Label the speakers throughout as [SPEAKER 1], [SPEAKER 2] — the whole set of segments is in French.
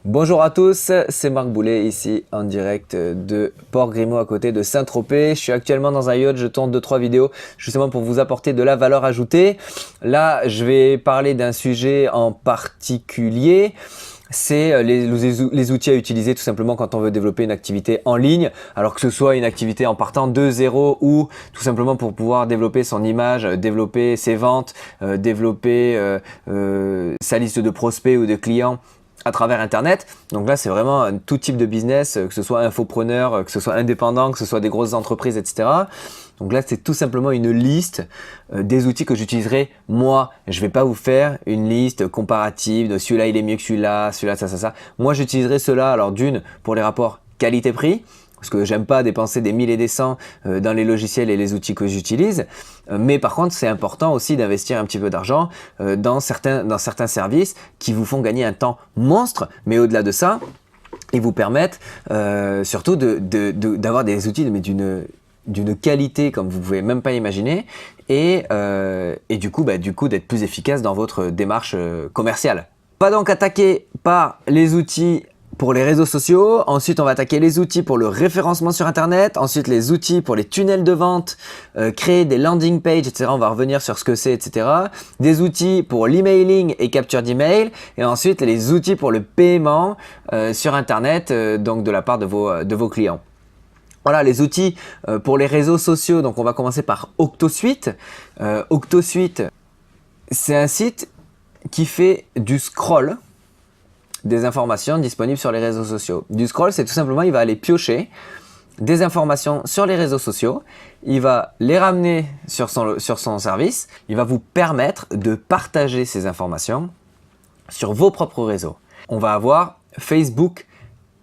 [SPEAKER 1] Bonjour à tous, c'est Marc Boulet ici en direct de Port-Grimaud à côté de Saint-Tropez. Je suis actuellement dans un yacht, je tourne 2-3 vidéos justement pour vous apporter de la valeur ajoutée. Là, je vais parler d'un sujet en particulier. C'est les outils à utiliser tout simplement quand on veut développer une activité en ligne, alors que ce soit une activité en partant de zéro ou tout simplement pour pouvoir développer son image, développer ses ventes, développer sa liste de prospects ou de clients à travers Internet. Donc là, c'est vraiment tout type de business, que ce soit infopreneur, que ce soit indépendant, que ce soit des grosses entreprises, etc. Donc là, c'est tout simplement une liste des outils que j'utiliserai moi. Je ne vais pas vous faire une liste comparative de celui-là, il est mieux que celui-là, celui-là, ça. Moi, j'utiliserai cela, alors d'une, pour les rapports qualité-prix, parce que j'aime pas dépenser des 1000 et des 100 dans les logiciels et les outils que j'utilise. Mais par contre, c'est important aussi d'investir un petit peu d'argent dans certains services qui vous font gagner un temps monstre. Mais au-delà de ça, ils vous permettent surtout d'avoir des outils d'une qualité comme vous pouvez même pas imaginer et du coup d'être plus efficace dans votre démarche commerciale. On va donc attaquer par les outils pour les réseaux sociaux, ensuite on va attaquer les outils pour le référencement sur internet, ensuite les outils pour les tunnels de vente, créer des landing pages, etc. On va revenir sur ce que c'est, etc. Des outils pour l'emailing et capture d'email, et ensuite les outils pour le paiement sur internet, donc de la part de vos clients. Voilà les outils pour les réseaux sociaux, donc on va commencer par Octosuite. Octosuite, c'est un site qui fait du scroll des informations disponibles sur les réseaux sociaux. Du scroll, c'est tout simplement, il va aller piocher des informations sur les réseaux sociaux, il va les ramener sur son service, il va vous permettre de partager ces informations sur vos propres réseaux. On va avoir Facebook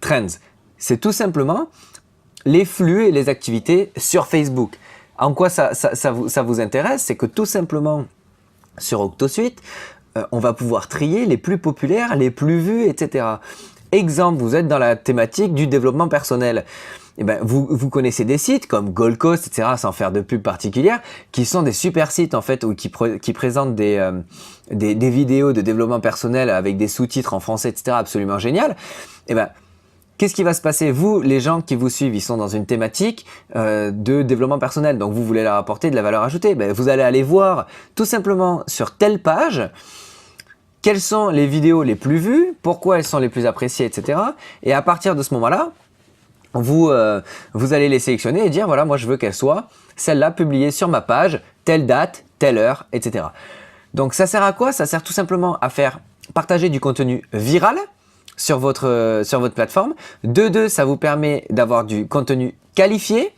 [SPEAKER 1] Trends. C'est tout simplement les flux et les activités sur Facebook. En quoi ça vous intéresse? C'est que tout simplement, sur Octosuite, on va pouvoir trier les plus populaires, les plus vus, etc. Exemple, vous êtes dans la thématique du développement personnel. Eh ben, vous connaissez des sites comme Gold Coast, etc., sans faire de pub particulière, qui sont des super sites en fait, ou qui présentent des vidéos de développement personnel avec des sous-titres en français, etc., absolument génial. Eh ben, qu'est-ce qui va se passer? Vous, les gens qui vous suivent, ils sont dans une thématique de développement personnel, donc vous voulez leur apporter de la valeur ajoutée. Ben, vous allez aller voir tout simplement sur telle page quelles sont les vidéos les plus vues, pourquoi elles sont les plus appréciées, etc. Et à partir de ce moment-là, vous allez les sélectionner et dire voilà, moi je veux qu'elle soit celle-là publiée sur ma page, telle date, telle heure, etc. Donc ça sert à quoi? Ça sert tout simplement à faire partager du contenu viral sur votre plateforme. De deux, ça vous permet d'avoir du contenu qualifié.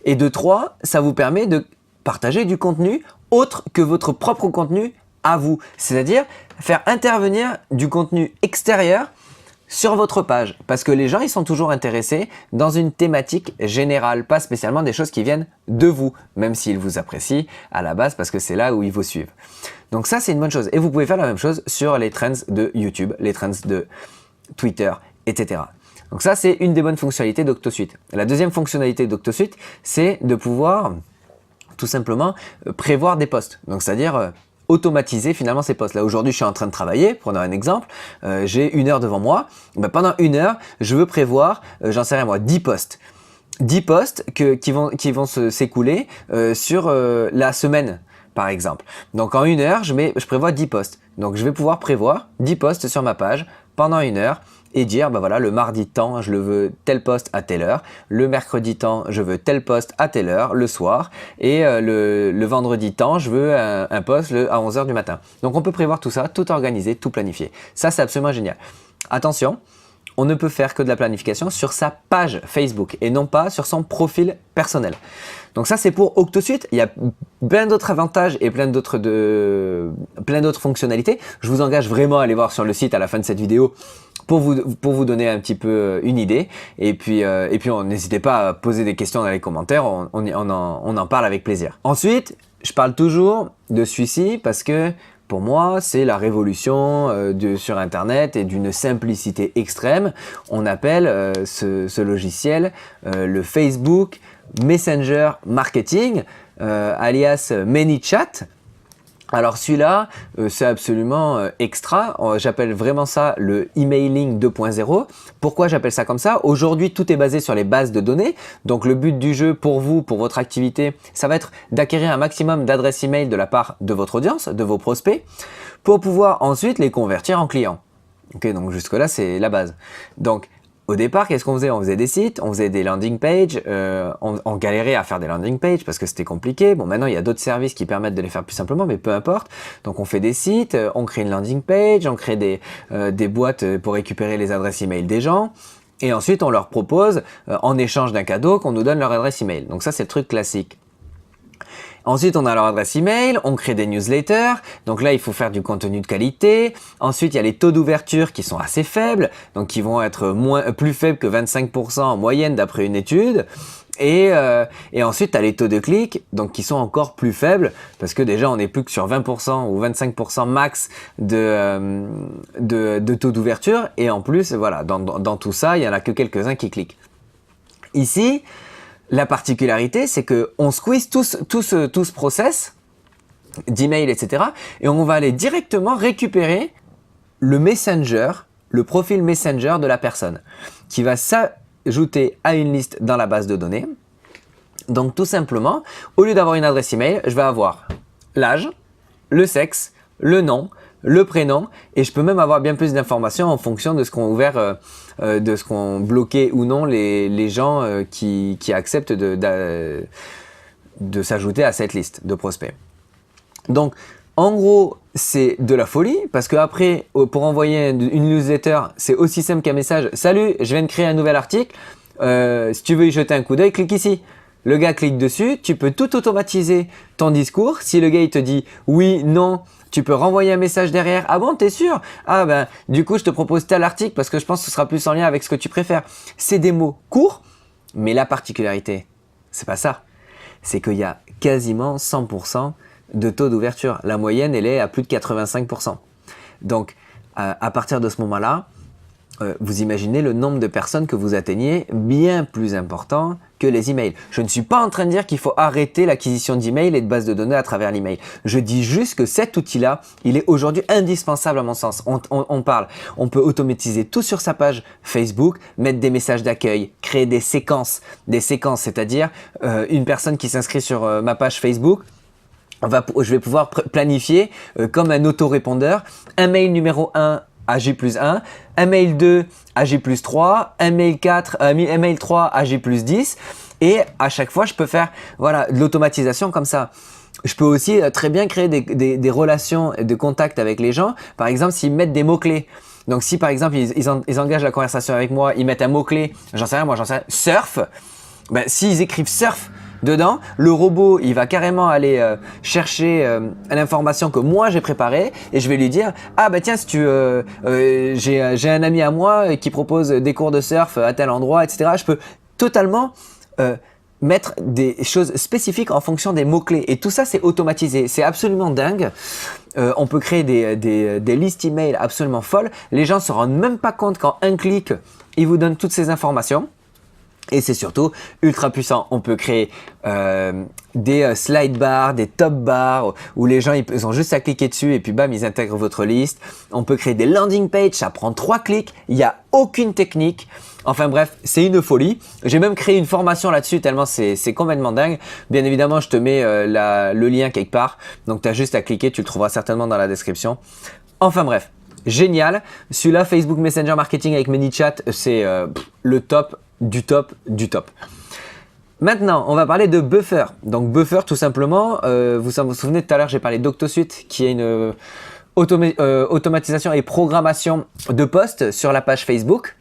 [SPEAKER 1] Et de trois, ça vous permet de partager du contenu autre que votre propre contenu à vous. C'est-à-dire faire intervenir du contenu extérieur sur votre page. Parce que les gens, ils sont toujours intéressés dans une thématique générale, pas spécialement des choses qui viennent de vous, même s'ils vous apprécient à la base parce que c'est là où ils vous suivent. Donc ça, c'est une bonne chose. Et vous pouvez faire la même chose sur les trends de YouTube, les trends de Twitter, etc. Donc ça, c'est une des bonnes fonctionnalités d'Octosuite. La deuxième fonctionnalité d'Octosuite, c'est de pouvoir tout simplement prévoir des posts. Donc c'est-à-dire automatiser finalement ces posts. Là aujourd'hui, je suis en train de travailler, prenons un exemple, j'ai 1 heure devant moi. Ben, pendant 1 heure, je veux prévoir, j'en sais rien moi, 10 posts. 10 posts qui vont s'écouler sur la semaine, par exemple. Donc en 1 heure, je prévois 10 posts. Donc je vais pouvoir prévoir 10 posts sur ma page pendant 1 heure et dire ben voilà, le mardi temps je le veux tel post à telle heure, le mercredi temps je veux tel post à telle heure le soir et le vendredi temps je veux un post à 11 h du matin. Donc on peut prévoir tout ça, tout organiser, tout planifier. Ça c'est absolument génial. Attention, on ne peut faire que de la planification sur sa page Facebook et non pas sur son profil personnel. Donc ça c'est pour Octosuite. Il y a plein d'autres avantages et plein d'autres fonctionnalités. Je vous engage vraiment à aller voir sur le site à la fin de cette vidéo pour vous donner un petit peu une idée. Et puis n'hésitez pas à poser des questions dans les commentaires, on en parle avec plaisir. Ensuite, je parle toujours de celui-ci parce que pour moi, c'est la révolution sur Internet et d'une simplicité extrême. On appelle ce logiciel le Facebook Messenger Marketing, alias ManyChat. Alors celui-là, c'est absolument extra. J'appelle vraiment ça le emailing 2.0. Pourquoi j'appelle ça comme ça? Aujourd'hui, tout est basé sur les bases de données. Donc le but du jeu pour vous, pour votre activité, ça va être d'acquérir un maximum d'adresses email de la part de votre audience, de vos prospects, pour pouvoir ensuite les convertir en clients. Ok, donc jusque-là, c'est la base. Donc au départ, qu'est-ce qu'on faisait? On faisait des sites, on faisait des landing pages, on galérait à faire des landing pages parce que c'était compliqué. Bon, maintenant, il y a d'autres services qui permettent de les faire plus simplement, mais peu importe. Donc, on fait des sites, on crée une landing page, on crée des boîtes pour récupérer les adresses email des gens. Et ensuite, on leur propose, en échange d'un cadeau, qu'on nous donne leur adresse email. Donc ça, c'est le truc classique. Ensuite, on a leur adresse email, on crée des newsletters. Donc là, il faut faire du contenu de qualité. Ensuite, il y a les taux d'ouverture qui sont assez faibles, donc qui vont être plus faibles que 25% en moyenne d'après une étude. Et ensuite, tu as les taux de clics, donc qui sont encore plus faibles, parce que déjà, on n'est plus que sur 20% ou 25% max de taux d'ouverture. Et en plus, voilà, dans tout ça, il n'y en a que quelques-uns qui cliquent. Ici, la particularité, c'est qu'on squeeze tout ce process d'email, etc. Et on va aller directement récupérer le messenger, le profil messenger de la personne, qui va s'ajouter à une liste dans la base de données. Donc tout simplement, au lieu d'avoir une adresse email, je vais avoir l'âge, le sexe, le nom, le prénom, et je peux même avoir bien plus d'informations en fonction de ce qu'ont ouvert, de ce qu'ont bloqué ou non les gens qui acceptent de s'ajouter à cette liste de prospects. Donc, en gros, c'est de la folie parce que après, pour envoyer une newsletter, c'est aussi simple qu'un message. Salut, je viens de créer un nouvel article. Si tu veux y jeter un coup d'œil, clique ici. Le gars clique dessus, tu peux tout automatiser ton discours. Si le gars il te dit oui, non, tu peux renvoyer un message derrière. Ah bon, t'es sûr? Ah ben, du coup, je te propose tel article parce que je pense que ce sera plus en lien avec ce que tu préfères. C'est des mots courts, mais la particularité, c'est pas ça. C'est qu'il y a quasiment 100% de taux d'ouverture. La moyenne, elle est à plus de 85%. Donc, à partir de ce moment-là, vous imaginez le nombre de personnes que vous atteignez bien plus important que les emails. Je ne suis pas en train de dire qu'il faut arrêter l'acquisition d'emails et de bases de données à travers l'email. Je dis juste que cet outil-là, il est aujourd'hui indispensable à mon sens. On peut automatiser tout sur sa page Facebook, mettre des messages d'accueil, créer des séquences, c'est-à-dire une personne qui s'inscrit sur ma page Facebook, je vais pouvoir planifier comme un autorépondeur un mail numéro 1 à J+1, un mail 2 à J+3, un mail 4, un mail 3 à J+10 et à chaque fois je peux faire voilà, de l'automatisation comme ça. Je peux aussi très bien créer des relations de contact avec les gens, par exemple s'ils mettent des mots-clés. Donc si par exemple ils engagent la conversation avec moi, ils mettent un mot-clé, j'en sais rien, surf, ben, s'ils écrivent surf dedans, le robot il va carrément aller chercher l'information que moi j'ai préparée et je vais lui dire ah bah tiens si tu j'ai un ami à moi qui propose des cours de surf à tel endroit, etc. Je peux totalement mettre des choses spécifiques en fonction des mots-clés et tout ça c'est automatisé, c'est absolument dingue. On peut créer des listes email absolument folles, les gens se rendent même pas compte qu'en un clic ils vous donnent toutes ces informations. Et c'est surtout ultra puissant. On peut créer des slide bars, des top bars où les gens ils ont juste à cliquer dessus et puis bam, ils intègrent votre liste. On peut créer des landing pages, ça prend 3 clics, il n'y a aucune technique. Enfin bref, c'est une folie. J'ai même créé une formation là-dessus tellement c'est complètement dingue. Bien évidemment, je te mets le lien quelque part. Donc tu as juste à cliquer, tu le trouveras certainement dans la description. Enfin bref, génial. Celui-là, Facebook Messenger Marketing avec ManyChat, c'est le top du top du top. Maintenant, on va parler de Buffer. Donc Buffer, tout simplement, vous vous souvenez tout à l'heure, j'ai parlé d'Octosuite qui est une automatisation et programmation de posts sur la page Facebook.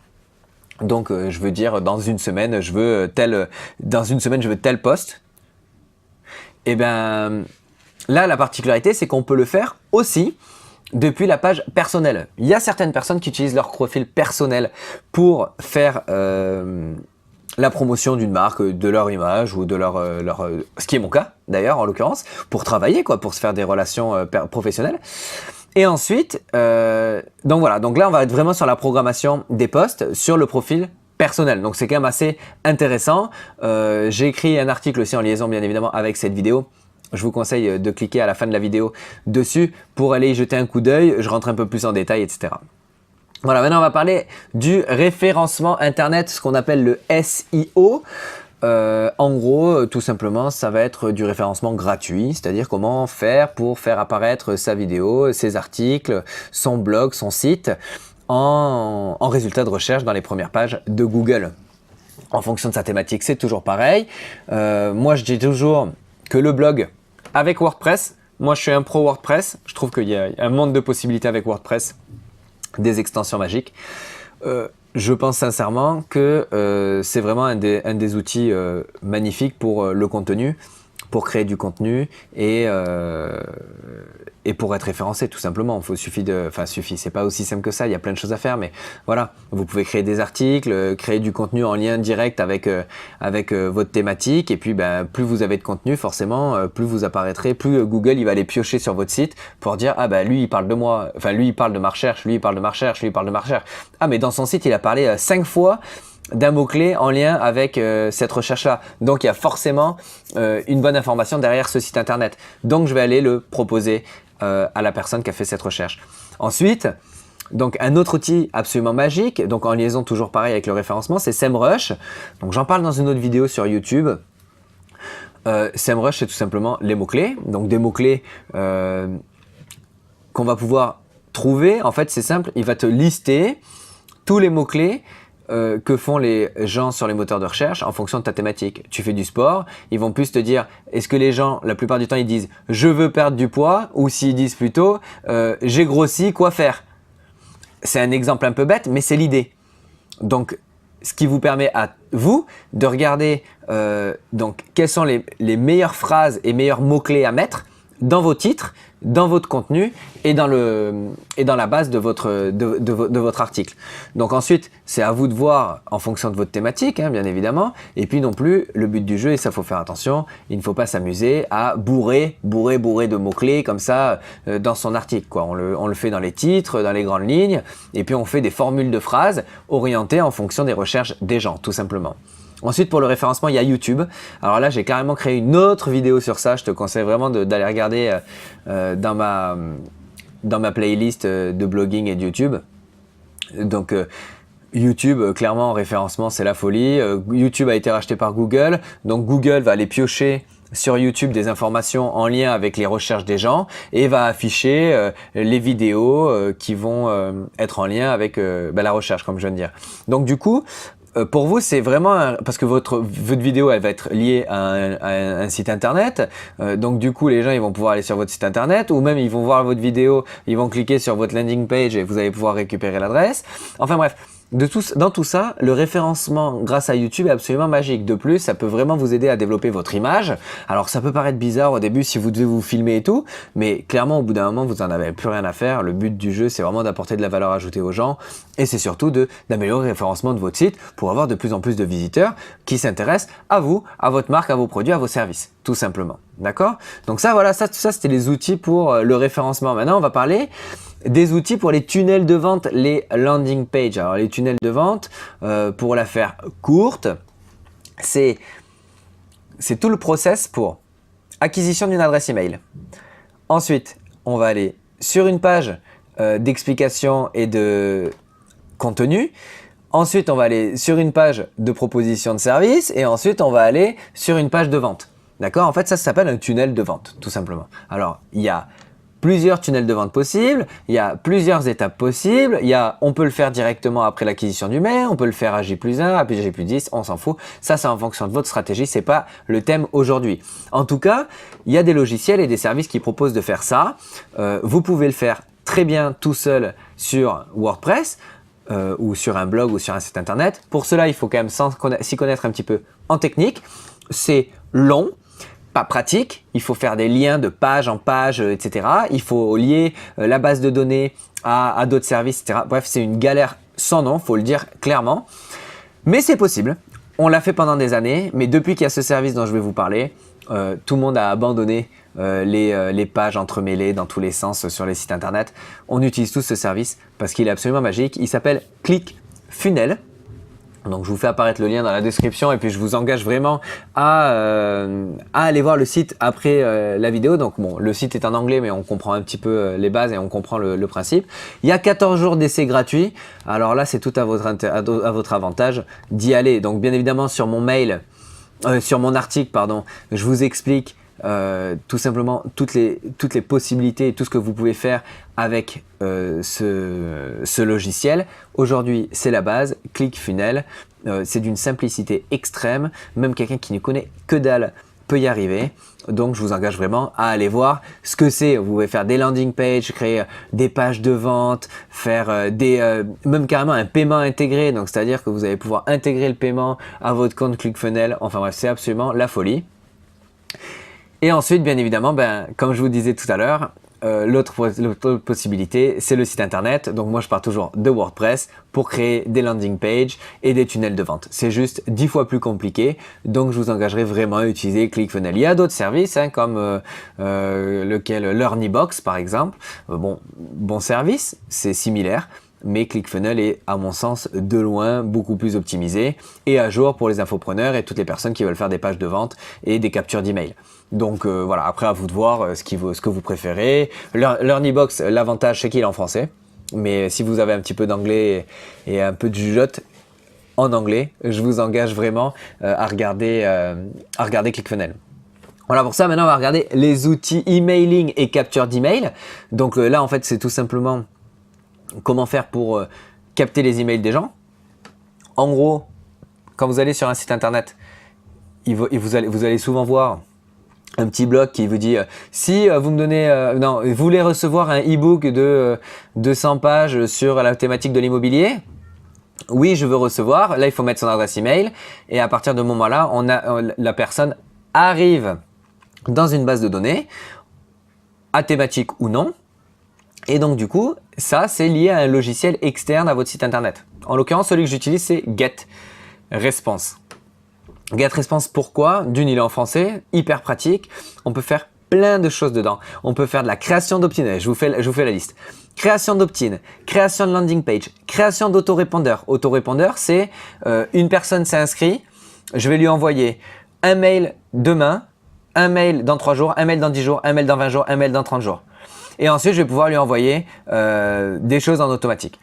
[SPEAKER 1] Donc je veux dire dans une semaine, je veux tel post. Et bien là, la particularité, c'est qu'on peut le faire aussi depuis la page personnelle. Il y a certaines personnes qui utilisent leur profil personnel pour faire la promotion d'une marque, de leur image ou de leur ce qui est mon cas d'ailleurs en l'occurrence, pour travailler quoi, pour se faire des relations professionnelles. Et ensuite, donc voilà, donc là on va être vraiment sur la programmation des posts sur le profil personnel. Donc c'est quand même assez intéressant. J'ai écrit un article aussi en liaison bien évidemment avec cette vidéo je vous conseille de cliquer à la fin de la vidéo dessus pour aller y jeter un coup d'œil. Je rentre un peu plus en détail, etc. Voilà, maintenant on va parler du référencement Internet, ce qu'on appelle le SEO. En gros, tout simplement, ça va être du référencement gratuit, c'est-à-dire comment faire pour faire apparaître sa vidéo, ses articles, son blog, son site en résultat de recherche dans les premières pages de Google. En fonction de sa thématique, c'est toujours pareil. Moi, je dis toujours que le blog avec WordPress, moi je suis un pro WordPress, je trouve qu'il y a un monde de possibilités avec WordPress, des extensions magiques. Je pense sincèrement que c'est vraiment un des outils magnifiques pour le contenu, pour créer du contenu et pour être référencé tout simplement. C'est pas aussi simple que ça, il y a plein de choses à faire, mais voilà, vous pouvez créer des articles, créer du contenu en lien direct avec votre thématique, et puis plus vous avez de contenu, forcément, plus vous apparaîtrez, plus Google il va aller piocher sur votre site pour dire lui il parle de moi, enfin lui il parle de ma recherche, lui il parle de ma recherche, lui il parle de ma recherche. Ah mais dans son site il a parlé 5 fois d'un mot-clé en lien avec cette recherche-là. Donc il y a forcément une bonne information derrière ce site internet. Donc je vais aller le proposer à la personne qui a fait cette recherche. Ensuite, donc un autre outil absolument magique, donc en liaison toujours pareil avec le référencement, c'est SEMrush. Donc j'en parle dans une autre vidéo sur YouTube. SEMrush, c'est tout simplement les mots-clés. Donc des mots-clés qu'on va pouvoir trouver. En fait, c'est simple, il va te lister tous les mots-clés que font les gens sur les moteurs de recherche en fonction de ta thématique. Tu fais du sport, ils vont plus te dire, est-ce que les gens, la plupart du temps, ils disent « je veux perdre du poids » ou s'ils disent plutôt « j'ai grossi, quoi faire ?» C'est un exemple un peu bête, mais c'est l'idée. Donc, ce qui vous permet à vous de regarder donc quelles sont les meilleures phrases et meilleurs mots-clés à mettre dans vos titres, dans votre contenu et dans la base de votre article. Donc ensuite, c'est à vous de voir en fonction de votre thématique, bien évidemment. Et puis non plus, le but du jeu, et ça faut faire attention, il ne faut pas s'amuser à bourrer de mots-clés comme ça dans son article, quoi. On le fait dans les titres, dans les grandes lignes, et puis on fait des formules de phrases orientées en fonction des recherches des gens, tout simplement. Ensuite, pour le référencement, il y a YouTube. Alors là, j'ai carrément créé une autre vidéo sur ça. Je te conseille vraiment d'aller regarder dans ma playlist de blogging et de YouTube. Donc, YouTube, clairement, en référencement, c'est la folie. YouTube a été racheté par Google. Donc, Google va aller piocher sur YouTube des informations en lien avec les recherches des gens et va afficher les vidéos qui vont être en lien avec la recherche, comme je viens de dire. Donc, du coup, pour vous, c'est vraiment parce que votre vidéo, elle va être liée à un site internet. Donc du coup, les gens, ils vont pouvoir aller sur votre site internet, ou même ils vont voir votre vidéo, ils vont cliquer sur votre landing page et vous allez pouvoir récupérer l'adresse. Enfin bref, dans tout ça, le référencement grâce à YouTube est absolument magique. De plus, ça peut vraiment vous aider à développer votre image. Alors ça peut paraître bizarre au début si vous devez vous filmer et tout, mais clairement au bout d'un moment, vous n'en avez plus rien à faire. Le but du jeu, c'est vraiment d'apporter de la valeur ajoutée aux gens, et c'est surtout d'améliorer le référencement de votre site pour avoir de plus en plus de visiteurs qui s'intéressent à vous, à votre marque, à vos produits, à vos services, tout simplement. D'accord? Donc ça, voilà, tout ça c'était les outils pour le référencement. Maintenant, on va parler des outils pour les tunnels de vente, les landing pages. Alors les tunnels de vente, pour la faire courte, c'est tout le process pour acquisition d'une adresse email. Ensuite, on va aller sur une page d'explication et de contenu. Ensuite, on va aller sur une page de proposition de service et ensuite, on va aller sur une page de vente. D'accord? En fait, ça s'appelle un tunnel de vente, tout simplement. Alors, il y a plusieurs tunnels de vente possibles, il y a plusieurs étapes possibles, on peut le faire directement après l'acquisition du mail, on peut le faire à J+1, à J+10, on s'en fout. Ça, c'est en fonction de votre stratégie, c'est pas le thème aujourd'hui. En tout cas, il y a des logiciels et des services qui proposent de faire ça. Vous pouvez le faire très bien tout seul sur WordPress, ou sur un blog ou sur un site internet. Pour cela, il faut quand même s'y connaître un petit peu en technique. C'est long, pas pratique, il faut faire des liens de page en page, etc. Il faut lier la base de données à d'autres services, etc. Bref, c'est une galère sans nom, faut le dire clairement. Mais c'est possible. On l'a fait pendant des années, mais depuis qu'il y a ce service dont je vais vous parler, tout le monde a abandonné les pages entremêlées dans tous les sens sur les sites internet. On utilise tous ce service parce qu'il est absolument magique. Il s'appelle ClickFunnels. Donc je vous fais apparaître le lien dans la description et puis je vous engage vraiment à aller voir le site après la vidéo. Donc bon, le site est en anglais mais on comprend un petit peu les bases et on comprend le principe. Il y a 14 jours d'essai gratuit. Alors là c'est tout à votre avantage d'y aller. Donc bien évidemment sur mon mail, sur mon article pardon, je vous explique tout simplement toutes les possibilités et tout ce que vous pouvez faire avec ce logiciel. Aujourd'hui, c'est la base, ClickFunnels. C'est d'une simplicité extrême. Même quelqu'un qui ne connaît que dalle peut y arriver. Donc, je vous engage vraiment à aller voir ce que c'est. Vous pouvez faire des landing pages, créer des pages de vente, faire même carrément un paiement intégré. Donc, c'est-à-dire que vous allez pouvoir intégrer le paiement à votre compte ClickFunnels. Enfin bref, c'est absolument la folie. Et ensuite, bien évidemment, comme je vous disais tout à l'heure, l'autre possibilité, c'est le site internet. Donc moi, je pars toujours de WordPress pour créer des landing pages et des tunnels de vente. C'est juste 10 fois plus compliqué. Donc, je vous engagerai vraiment à utiliser ClickFunnels. Il y a d'autres services comme LearnyBox, par exemple. Bon service, c'est similaire. Mais ClickFunnels est, à mon sens, de loin beaucoup plus optimisé et à jour pour les infopreneurs et toutes les personnes qui veulent faire des pages de vente et des captures d'email. Donc voilà, après à vous de voir ce que vous préférez. LearnyBox, l'avantage c'est qu'il est en français. Mais si vous avez un petit peu d'anglais et un peu de jugeote en anglais, je vous engage vraiment à regarder ClickFunnels. Voilà, pour ça, maintenant on va regarder les outils emailing et capture d'email. Donc là, en fait, c'est tout simplement comment faire pour capter les emails des gens. En gros, quand vous allez sur un site internet, vous allez souvent voir un petit bloc qui vous dit si vous me donnez vous voulez recevoir un e-book de 200 pages sur la thématique de l'immobilier. Oui, je veux recevoir. Là, il faut mettre son adresse email et à partir de ce moment-là, la personne arrive dans une base de données, à thématique ou non. Et donc du coup, ça c'est lié à un logiciel externe à votre site internet. En l'occurrence, celui que j'utilise c'est GetResponse. GetResponse, pourquoi? D'une, il est en français, hyper pratique. On peut faire plein de choses dedans. On peut faire de la création d'opt-in. Je vous fais la liste. Création d'opt-in, création de landing page, création d'autorépondeur. Autorépondeur, c'est une personne s'est inscrite, je vais lui envoyer un mail demain, un mail dans 3 jours, un mail dans 10 jours, un mail dans 20 jours, un mail dans 30 jours. Et ensuite, je vais pouvoir lui envoyer des choses en automatique.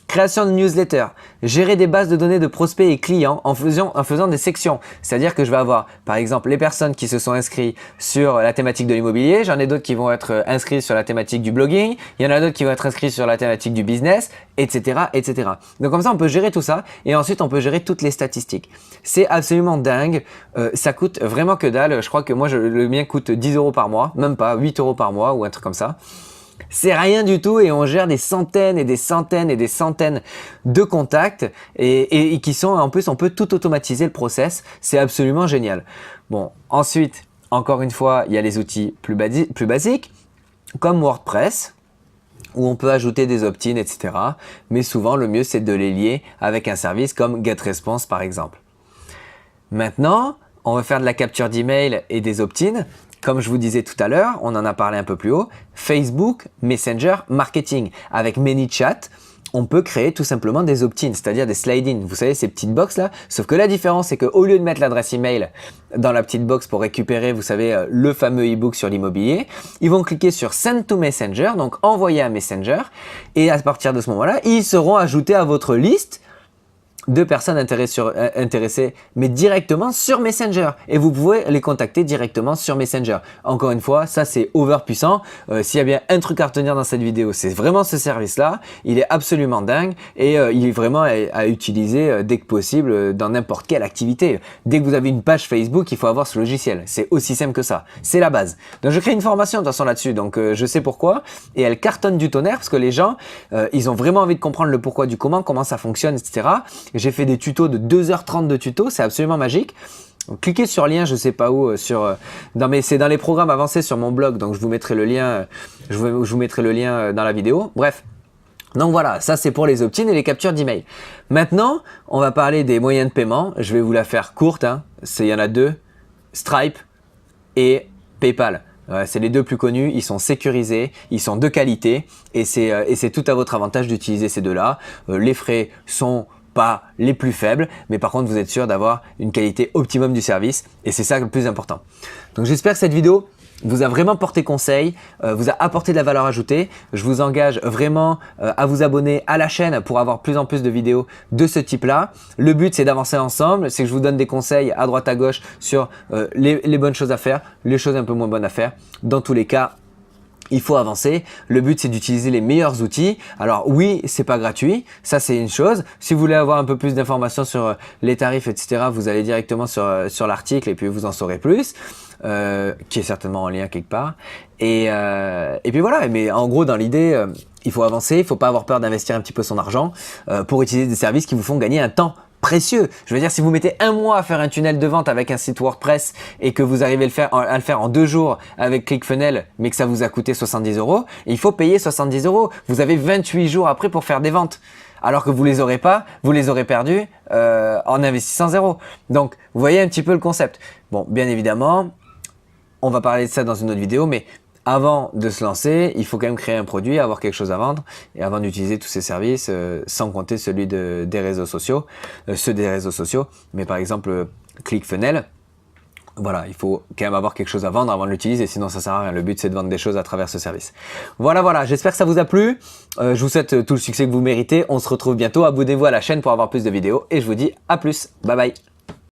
[SPEAKER 1] Création de newsletter, gérer des bases de données de prospects et clients en faisant des sections. C'est-à-dire que je vais avoir, par exemple, les personnes qui se sont inscrites sur la thématique de l'immobilier. J'en ai d'autres qui vont être inscrits sur la thématique du blogging. Il y en a d'autres qui vont être inscrits sur la thématique du business, etc., etc. Donc comme ça, on peut gérer tout ça et ensuite, on peut gérer toutes les statistiques. C'est absolument dingue. Ça coûte vraiment que dalle. Je crois que moi, le mien coûte 10 € par mois, même pas 8 € par mois ou un truc comme ça. C'est rien du tout et on gère des centaines et des centaines et des centaines de contacts et qui sont en plus, on peut tout automatiser le process. C'est absolument génial. Bon, ensuite, encore une fois, il y a les outils plus basiques comme WordPress où on peut ajouter des opt-in, etc. Mais souvent, le mieux, c'est de les lier avec un service comme GetResponse par exemple. Maintenant, on va faire de la capture d'email et des opt-in. Comme je vous disais tout à l'heure, on en a parlé un peu plus haut, Facebook Messenger Marketing. Avec ManyChat, on peut créer tout simplement des opt-in, c'est-à-dire des slide-in. Vous savez, ces petites box là. Sauf que la différence, c'est qu'au lieu de mettre l'adresse email dans la petite box pour récupérer, vous savez, le fameux e-book sur l'immobilier, ils vont cliquer sur Send to Messenger, donc envoyer à Messenger. Et à partir de ce moment-là, ils seront ajoutés à votre liste de personnes intéressées, mais directement sur Messenger. Et vous pouvez les contacter directement sur Messenger. Encore une fois, ça c'est over puissant. S'il y a bien un truc à retenir dans cette vidéo, c'est vraiment ce service-là. Il est absolument dingue et il est vraiment à utiliser dès que possible dans n'importe quelle activité. Dès que vous avez une page Facebook, il faut avoir ce logiciel. C'est aussi simple que ça. C'est la base. Donc je crée une formation de toute façon là-dessus. Donc je sais pourquoi. Et elle cartonne du tonnerre parce que les gens, ils ont vraiment envie de comprendre le pourquoi du comment ça fonctionne, etc. J'ai fait des tutos de 2h30 de tutos, c'est absolument magique. Donc, cliquez sur le lien, je sais pas où, c'est dans les programmes avancés sur mon blog, donc je vous mettrai le lien, dans la vidéo. Bref. Donc voilà, ça c'est pour les opt-in et les captures d'email. Maintenant, on va parler des moyens de paiement. Je vais vous la faire courte, hein. Il y en a deux, Stripe et PayPal. C'est les deux plus connus, ils sont sécurisés, ils sont de qualité et c'est tout à votre avantage d'utiliser ces deux-là. Les frais sont pas les plus faibles, mais par contre vous êtes sûr d'avoir une qualité optimum du service et c'est ça le plus important. Donc j'espère que cette vidéo vous a vraiment porté conseil, vous a apporté de la valeur ajoutée. Je vous engage vraiment à vous abonner à la chaîne pour avoir plus en plus de vidéos de ce type-là. Le but, c'est d'avancer ensemble, c'est que je vous donne des conseils à droite à gauche sur les bonnes choses à faire, les choses un peu moins bonnes à faire. Dans tous les cas, il faut avancer. Le but, c'est d'utiliser les meilleurs outils. Alors oui, c'est pas gratuit. Ça, c'est une chose. Si vous voulez avoir un peu plus d'informations sur les tarifs, etc., vous allez directement sur l'article et puis vous en saurez plus, qui est certainement en lien quelque part. Et puis voilà. Mais en gros, dans l'idée, il faut avancer. Il faut pas avoir peur d'investir un petit peu son argent pour utiliser des services qui vous font gagner un temps précieux. Je veux dire, si vous mettez un mois à faire un tunnel de vente avec un site WordPress et que vous arrivez à le faire en 2 jours avec ClickFunnels, mais que ça vous a coûté 70 €, il faut payer 70 €. Vous avez 28 jours après pour faire des ventes. Alors que vous les aurez pas, vous les aurez perdus en investissant 0. Donc, vous voyez un petit peu le concept. Bon, bien évidemment, on va parler de ça dans une autre vidéo, mais avant de se lancer, il faut quand même créer un produit, avoir quelque chose à vendre et avant d'utiliser tous ces services, sans compter celui des réseaux sociaux, ceux des réseaux sociaux, mais par exemple ClickFunnels, voilà, il faut quand même avoir quelque chose à vendre avant de l'utiliser, sinon ça sert à rien. Le but, c'est de vendre des choses à travers ce service. Voilà, j'espère que ça vous a plu. Je vous souhaite tout le succès que vous méritez. On se retrouve bientôt. Abonnez-vous à la chaîne pour avoir plus de vidéos et je vous dis à plus. Bye bye.